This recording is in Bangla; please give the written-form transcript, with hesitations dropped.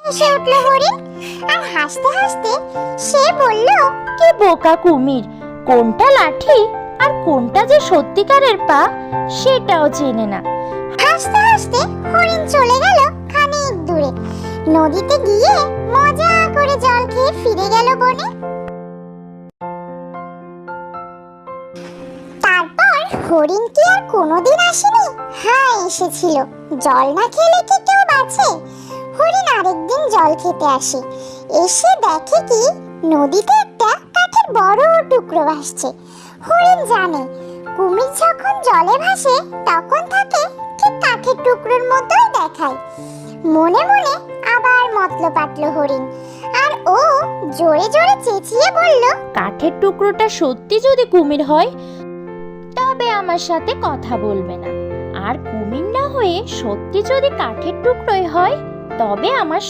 হেসে উঠল হরিণ। আর হাসতে হাসতে সে বলল, কি বোকা কুমির, কোনটা লাঠি আর কোনটা যে সত্যিকারের পা সেটাও চেনে না। হাসতে হাসতে হরিণ চলে গেল খানিক দূরে। নদীতে গিয়ে মজা করে জল খেয়ে ফিরে গেল বনে। তারপর হরিণ কি আর কোনোদিন আসেনি? হ্যাঁ, এসেছিল। জল না খেলে কি কেউ বাঁচে? হরিণ আরেকদিন জল খেতে আসে। এসে দেখে কি নদীতে একটা কাঠের বড় টুকরো ভাসছে। হরিণ জানে কুমির যখন জলে ভাসে তখন থাকে ঠিক কাঠের টুকরোর মতোই দেখায়। মনে মনে আবার মতলব পাটলো হরিণ, আর ও জোরে জোরে চেঁচিয়ে বলল, কাঠের টুকরোটা সত্যি যদি কুমির হয় তবে আমার সাথে কথা বলবে না, আর কুমির না হয়ে সত্যি যদি কাঠের টুকরোই হয় তবে আমার